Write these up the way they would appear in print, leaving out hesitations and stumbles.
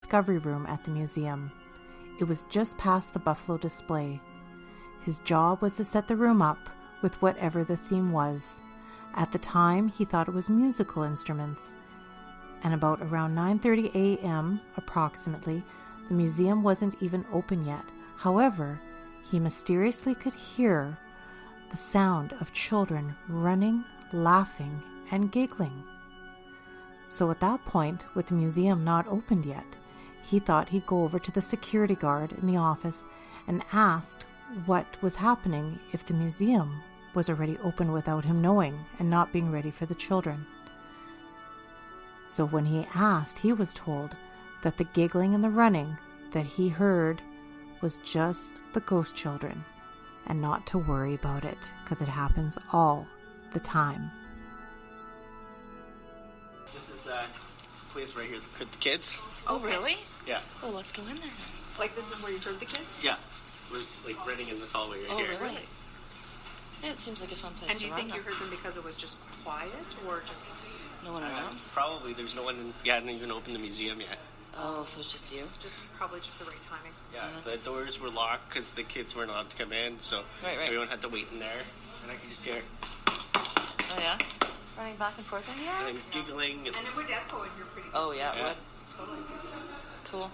discovery room at the museum. It was just past the buffalo display. His job was to set the room up with whatever the theme was. At the time, he thought it was musical instruments. And about around 9:30 a.m. approximately, the museum wasn't even open yet. However, he mysteriously could hear the sound of children running, laughing, and giggling. So at that point, with the museum not opened yet, he thought he'd go over to the security guard in the office and asked what was happening if the museum was already open without him knowing and not being ready for the children. So when he asked, he was told that the giggling and the running that he heard was just the ghost children, and not to worry about it, because it happens all the time. This is the place right here for the kids. Oh, really? Yeah. Oh, let's go in there then. Like, this is where you heard the kids? Yeah. It was like running in this hallway right here. Oh, really? Yeah, it seems like a fun place And do to you run think you them. heard them because it was just quiet, or just... No one around? Probably there's no one in, you hadn't even opened the museum yet. Oh, so it's just you? Probably just the right timing. Yeah, the doors were locked because the kids weren't allowed to come in, so Right. everyone had to wait in there. And I could just hear Oh, yeah? Running back and forth in here? and giggling. And it would echo in here pretty good. Oh, yeah, it Yeah. would. Totally. Cool.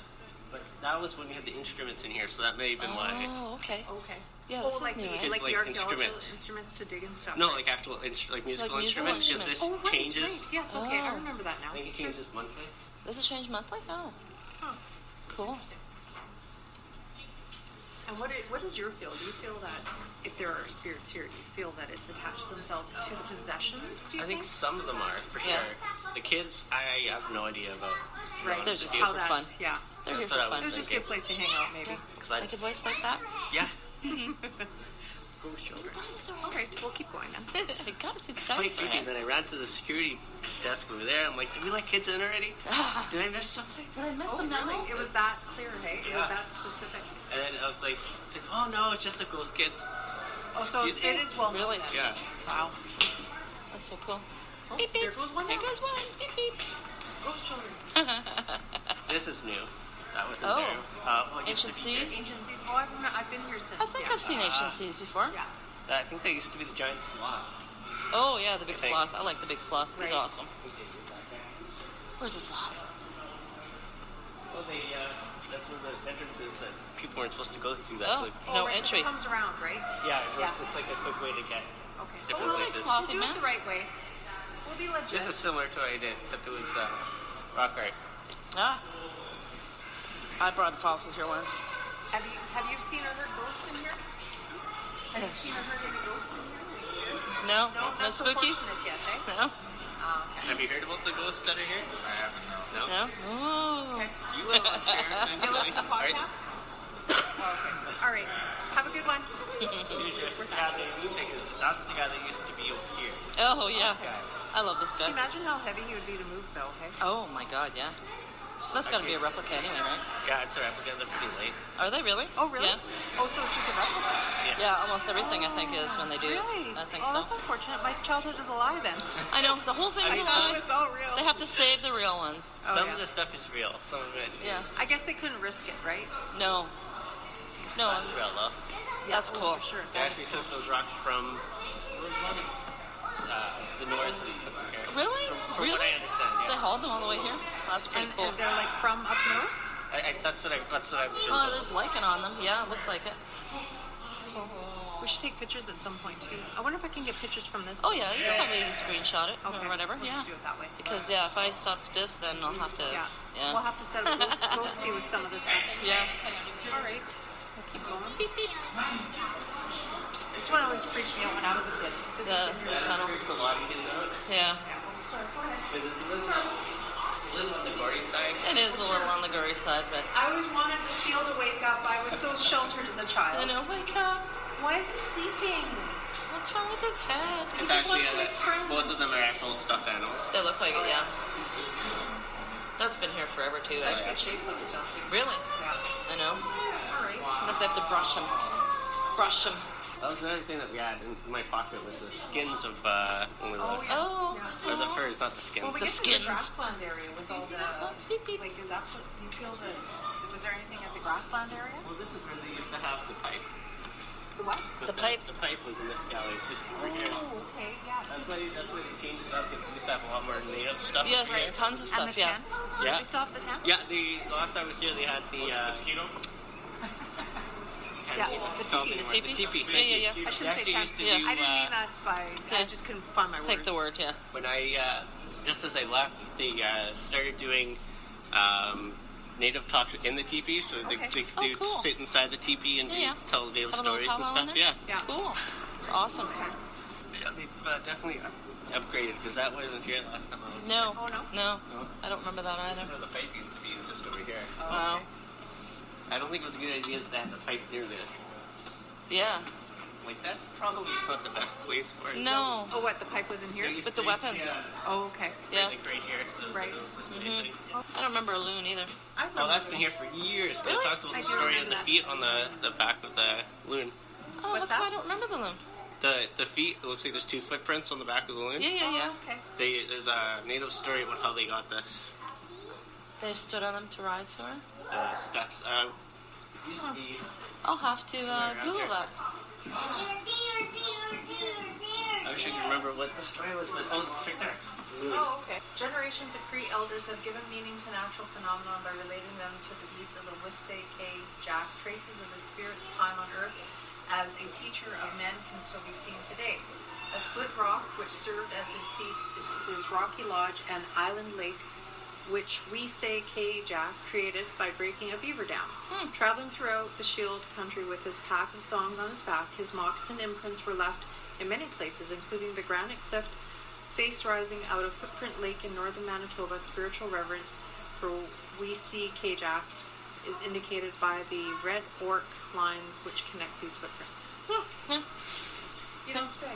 But that was when we had the instruments in here, so that may have been why. Oh, okay. Okay. Yeah, Oh, this like is new, the, right? like Like the archaeological instruments. instruments to dig and stuff. No, right? like actual like musical musical instruments, because this Oh, right, changes. right. Yes, okay, Oh. I remember that now. I think it changes monthly. Does it change monthly? Oh, Huh. cool. And what is your feel? Do you feel that if there are spirits here, do you feel that it's attached themselves to the possessions, do you I think some of them are, for Yeah. sure. The kids, I have no idea about. Right, They're just how here for that, fun. yeah. They're That's here what I for was fun. It was just a good place to hang out, maybe. Because I, Like a voice like that? yeah. Ghost children. All right, we'll keep going then. I gotta see the It's quite dinosaur. creepy. And then I ran to the security desk over there. I'm like, did we let kids in already? Did I miss something? Did I miss Oh, some really? memory? It was that clear, hey? It was Yeah. that specific. And then I was like, oh no, it's just the ghost kids. Oh, so Excuse it me? is well known Really? then. Yeah. Wow. That's so cool. Oh, Beep, beep. there goes one There now. goes one. Beep, beep. Ghost children. This is new. That wasn't Oh. there. Well, it used to Ancient be here. Seas? Ancient Seas. Oh, I've been here since. I think yeah. I've seen Ancient Seas before. Yeah. I think they used to be the giant sloth. Oh, yeah, the big I think. sloth. I like the big sloth. He's Right. awesome. Where's the sloth? Well, that's one of the entrances that people weren't supposed to go through. That's Oh, like, no right, entry. It comes around, right? yeah, Yeah. it's like a quick way to get Okay. different we'll places. sloth. We'll do man. it the right way. We'll be legit. This is similar to what I did, except it was rock art. Ah. I brought fossils here once. Have you seen or heard ghosts in here? Have you seen or heard any ghosts in here? Any spirits? No? No, No not so spookies? fortunate yet, eh? No? Oh, okay. Have you heard about the ghosts that are here? I haven't, no. No? Oh. Okay. You will, I'm sure. Do you listen to podcasts? Oh, okay. All right. Have a good one. That's the guy that used to be over here. Oh, yeah. Guy. I love this Can guy. you imagine how heavy he would be to move, though, hey? Oh, my God, yeah. That's got to be a replica anyway, right? Yeah, it's a replica. They're pretty late. Are they really? Oh, really? Yeah. Oh, so it's just a replica? Yeah, almost everything I think is when they do. Really? I think oh, so. that's unfortunate. My childhood is a lie then. I know, the whole thing's a lie. It's all real. They have to save the real ones. Oh, Some yeah. of the stuff is real. Some of it Yeah. is. I guess they couldn't risk it, right? No. No, That's real, though. that's oh, cool. For sure. They actually took those rocks from the north and put them here. Really? From Really? what I understand, They yeah. hauled them all the way here? That's pretty And, cool. and they're like from up north? That's what I've been Oh, told. there's lichen on them. Yeah, it looks like it. We should take pictures at some point too. I wonder if I can get pictures from this. Oh, yeah, you can probably screenshot it Okay. or whatever. We'll Yeah. just do it that way. Because, yeah, if I stop this, then I'll have to. Yeah. Yeah. We'll have to set up roasty with some of this stuff. Yeah. All right. We'll keep going. Beep, beep. This one always freaked me out when I was a kid. This The is tunnel. It's a lot of kids out. Yeah. Sorry, go ahead. But it's a little on the gory side. It is a little on the gory side, but. I always wanted the seal to wake up. I was so sheltered as a child. I know, wake up. Why is he sleeping? What's wrong with his head? It's just actually wants to make friends. both of them are actual stuffed animals. They look like it, yeah. That's been here forever, too. Such good shape though still. Really? Yeah. I know. All right. I wonder if they have to brush them. Brush them. That was another thing that we had in my pocket was the skins of one of those. Oh. Or the furs, not the skins. Well, we The get to skins. the grassland area with all the... Beep, beep. Like, is that what... Do you feel that... Was there anything at the grassland area? Well, this is where they used to have the pipe. The what? The pipe. The pipe was in this gallery, just over here. Oh, okay, yeah. That's why they changed it up, because they used to have a lot more native stuff. Yes, Here. tons of And stuff, the yeah. tent? Yeah. They still have the tent? Yeah, the last time I was here, they had the mosquito. Yeah, It's the called teepee. The teepee? Yeah. Yeah. I shouldn't say They tent. used to Yeah. do, I didn't mean that by... Yeah. I just couldn't find my words. Take the word, yeah. when I, just as I left, they started doing native talks in the teepee, so they Okay. would cool. sit inside the teepee and Yeah. tell native Have a little stories and powwow in stuff. there? Yeah. Yeah. Cool. It's awesome. Yeah, they've definitely upgraded, because that wasn't here last time I was No. here. Oh, no? No. No. I don't remember that This is either. where the pipe used to be, it's just over here. Wow. I don't think it was a good idea that they had the pipe near this. Yeah. Like, that's probably, it's not the best place for it. No. Oh, what? The pipe was in here? With the weapons. Yeah, Oh, okay. Yeah. like right here. Right. This Mhm. thing. I don't remember a loon either. I Oh, that's been here for years. Really? It talks about I the do story of remember the that. feet on the back of the loon. Oh, What's how come that? I don't remember the loon? The feet, it looks like there's 2 footprints on the back of the loon. Yeah, yeah, yeah. Oh, okay. There's a native story about how they got this. They stood on them to ride, Sora? The steps. It used to be... I'll have to Google that. I wish I could remember what the story was, but it's right there. Loon. Oh, okay. Generations of Cree elders have given meaning to natural phenomena by relating them to the deeds of the Wissahick Jack. Traces of the spirit's time on Earth as a teacher of men can still be seen today. A split rock, which served as his seat, is Rocky Lodge and Island Lake, which Wissahick Jack created by breaking a beaver dam. Traveling throughout the Shield country with his pack of songs on his back, his moccasin imprints were left in many places, including the granite cliff face rising out of Footprint Lake in northern Manitoba. Spiritual reverence for Wissahick Jack is indicated by the red orc lines which connect these footprints. You don't say.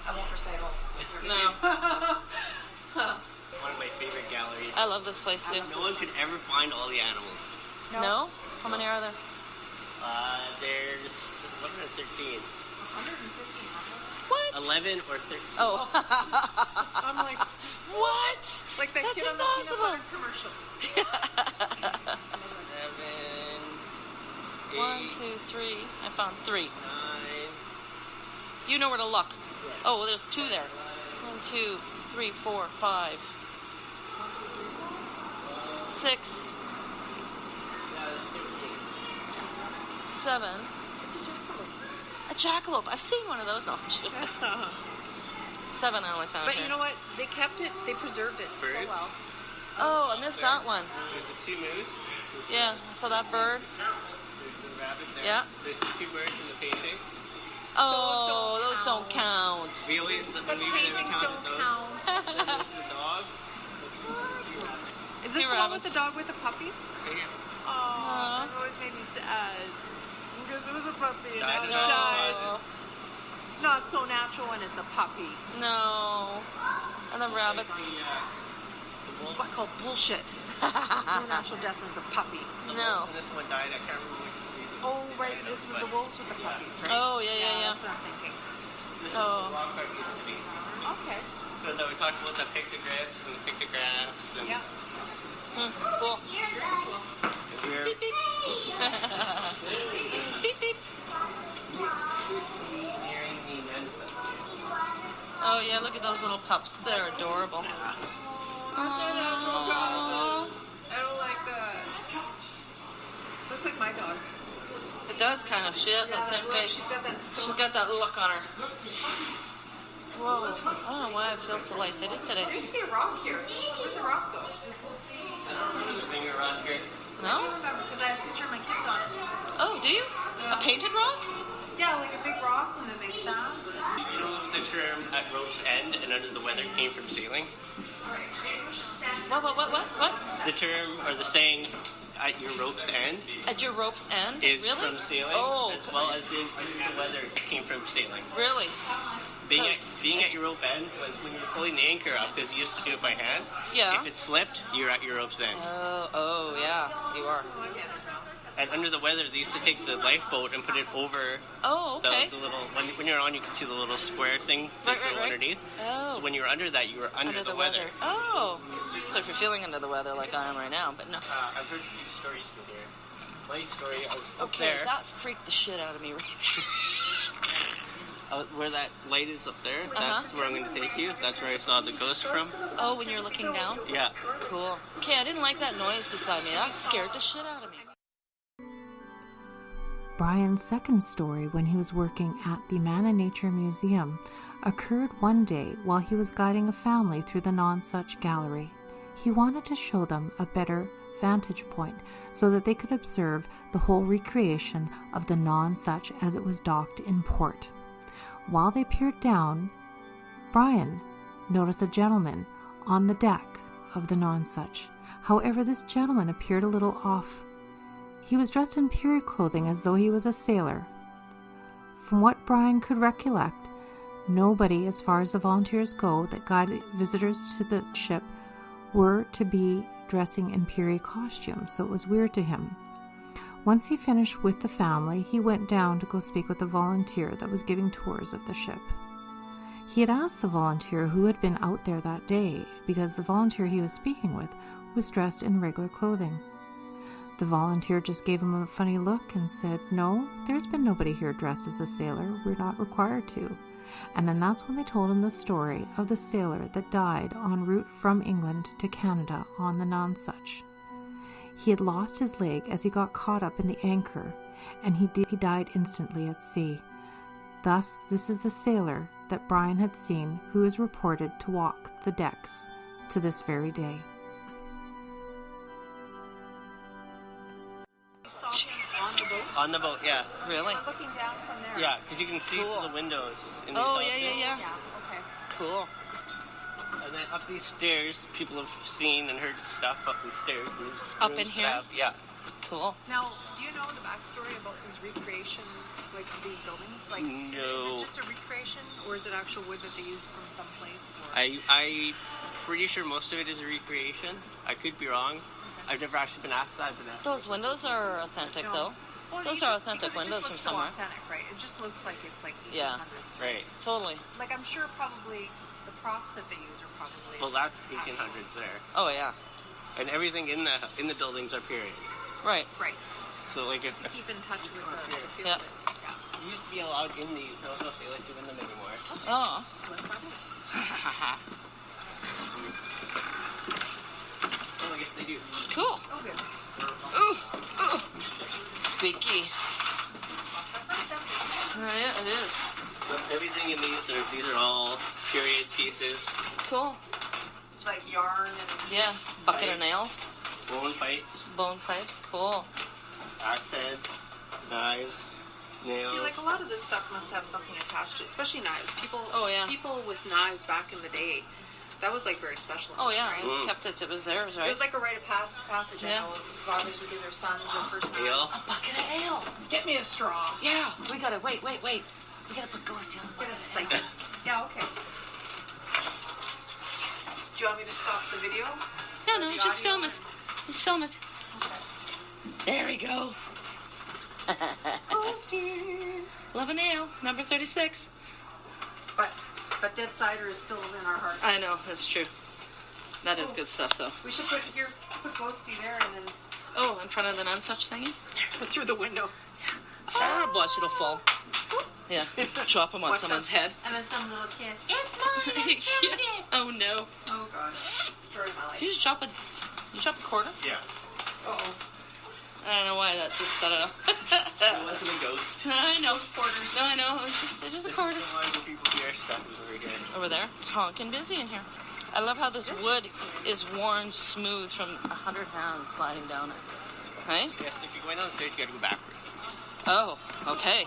I won't recite all. No. One of my favorite galleries. I love this place too. No one could ever find all the animals. No? How many are there? There's 11 or 13. 150. What? 11 or 13. Oh. I'm like, What? like that That's kid on the impossible. peanut butter commercial. 7, 8, 1, 2, 3. I found 3. 9. You know where to look. Oh, well, there's 2 there. 1, 2, 3, 4, 5. 6. 7. A jackalope. I've seen one of those. No. 7 I only found But here. you know what? They kept it. They preserved it so Birds? well. Oh, I missed that one. There's the 2 moose. Yeah, I saw that bird. There's the rabbit there. Yeah. There's the 2 birds in the painting. Oh, those don't count. We always, But when we did paintings counted don't those. count. There's the dog. Is this Two the one with rabbits. the dog with the puppies? Yeah. Oh, that always made me sad. Because it was a puppy and now Died it in the died. mud. Not so natural when it's a puppy. No. And the rabbits. What called bullshit? No natural death when it's a puppy. The No. wolves in this one died. I can't remember which reason. Oh, right. It's the wolves with the puppies, right? Oh, yeah. That's what I'm thinking. This is Oh. what the rock art used to be. Okay. Because I would talk about the pictographs and the pictographs and Yeah. Cool. if you're Beep, beep. Beep, beep. nearing the Nonsuch. Oh, yeah, look at those little pups. They're adorable. That's our natural dog. I don't like that. Looks like my dog. It does kind of. She has that same look, face. She's got that She's stone. got that look on her. Whoa. I don't know why I feel so lightheaded today. There used to be a rock here. Where's the rock go? I don't remember the ringer around here. I No? don't remember because I have a picture of my kids on it. Oh, do you? A painted rock? Yeah, like a big rock and then they sound. You know the term at rope's end and under the weather came from sailing? What? The term or the saying at your rope's end At your rope's end? is Really? from sailing Oh, as well as the weather came from sailing. really? Being 'Cause- at your rope end was when you're pulling the anchor up because you used to do it by hand. Yeah. If it slipped, you're at your rope's end. Oh, yeah, you are. Oh, I get it now. And under the weather, they used to take the lifeboat and put it over okay. the little... When you're on, you can see the little square thing underneath. Oh. So when you were under that, you were under the weather. Oh. So if you're feeling under the weather like I am right now, but no. I've heard a few stories from here. My story, I was up there. Okay, that freaked the shit out of me right there. Where that light is up there, that's where I'm going to take you. That's where I saw the ghost from. Oh, when you're looking down? Yeah. Cool. Okay, I didn't like that noise beside me. That scared the shit out of me. Brian's second story, when he was working at the Man and Nature Museum, occurred one day while he was guiding a family through the Nonsuch gallery. He wanted to show them a better vantage point so that they could observe the whole recreation of the Nonsuch as it was docked in port. While they peered down, Brian noticed a gentleman on the deck of the Nonsuch. However, this gentleman appeared a little off. He was dressed in period clothing as though he was a sailor. From what Brian could recollect, nobody, as far as the volunteers go that guided visitors to the ship, were to be dressing in period costume, so it was weird to him. Once he finished with the family, he went down to go speak with the volunteer that was giving tours of the ship. He had asked the volunteer who had been out there that day, because the volunteer he was speaking with was dressed in regular clothing. The volunteer just gave him a funny look and said, "No, there's been nobody here dressed as a sailor. We're not required to." And then that's when they told him the story of the sailor that died en route from England to Canada on the Nonsuch. He had lost his leg as he got caught up in the anchor, and he died instantly at sea. Thus, this is the sailor that Brian had seen, who is reported to walk the decks to this very day. Jesus Christ. On the boat, yeah. Really? I'm looking down from there. Yeah, because you can see through the windows in these Oh, houses. yeah. Okay. Cool. And then up these stairs, people have seen and heard stuff up these stairs. And these Up rooms in here? have- yeah. Cool. Now, do you know the backstory about his recreation, like these buildings? Like, No. is it just a recreation, or is it actual wood that they use from someplace? Or... I'm pretty sure most of it is a recreation. I could be wrong. I've never actually been asked that. But Those windows are authentic, though. Well, Those are authentic windows from somewhere. So authentic, right? It just looks like it's like 1800s. Yeah. Right. Totally. Like, I'm sure probably the props that they use are probably... Well, that's 1800s there. Oh, yeah. And everything in the buildings are period. Right. Right. So, like, if To keep in touch with the field. Yeah. you used to be allowed in these, I don't know if they let you in them anymore. Oh. Oh, I guess they do. Cool. Oh, good. Ooh. Squeaky. Yeah, it is. But everything in these are all period pieces. Cool. It's like yarn and... Yeah. Bucket of nails. Bone pipes, Bone pipes. Cool. axe heads, knives, nails. See, like a lot of this stuff must have something attached to it, especially knives. People with knives back in the day, that was like very special. Oh, yeah. Right? We kept it. It was theirs, right? It was like a rite of passage. Yeah. I know fathers would give their sons their first Ale. knives. A bucket of ale. Get me a straw. Yeah. We gotta wait. We gotta put Ghosty on the Get bucket. a siphon. Yeah, okay. Do you want me to stop the video? No, The just audio film it. Just film it. Okay. There we go. Ghosty. Love a nail. Number 36. But Dead Cider is still in our hearts. I know. That's true. That is good stuff, though. We should put Ghosty there and then Oh, in front of the Nonsuch thingy? through the window. Watch, it'll fall. Yeah. Drop him on Watch someone's some- head. And then some little kid. It's mine. I found it. Oh, no. Oh gosh. Sorry, my You life. just drop a quarter? Yeah. Uh-oh. I don't know why that just, I don't know. It wasn't a ghost. I know. No, I know. It was a This quarter. is why the people here stuff is over here. Over there. It's honking busy in here. I love how this wood is worn smooth from 100 hands sliding down it. Hey? Yes, if you're going down the stairs, you gotta go backwards. Oh, okay.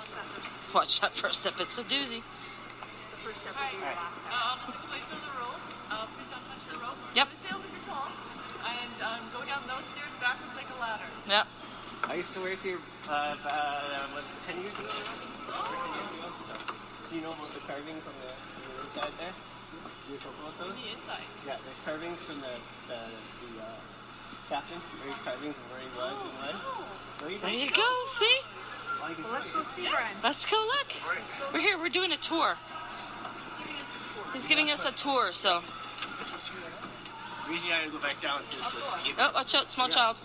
Watch that first step. It's a doozy. The first step will be the last step. I'll just explain some of the rules. Please don't touch the ropes. Yep. The sails if you're tall. And go down those stairs backwards like a ladder. Yeah. I used to work here, 10 years ago? Over 10 years ago. So, do you know about the carvings on the inside there? You talk about those? The inside. Yeah, there's carvings from the Captain, various carvings of where he was and what. There you go, see? All you can Well, let's see. go see Brian. Let's go look. We're here, we're doing a tour. He's giving us a tour, so. Usually I gotta go back down because it's so steep. Oh, watch out, small child.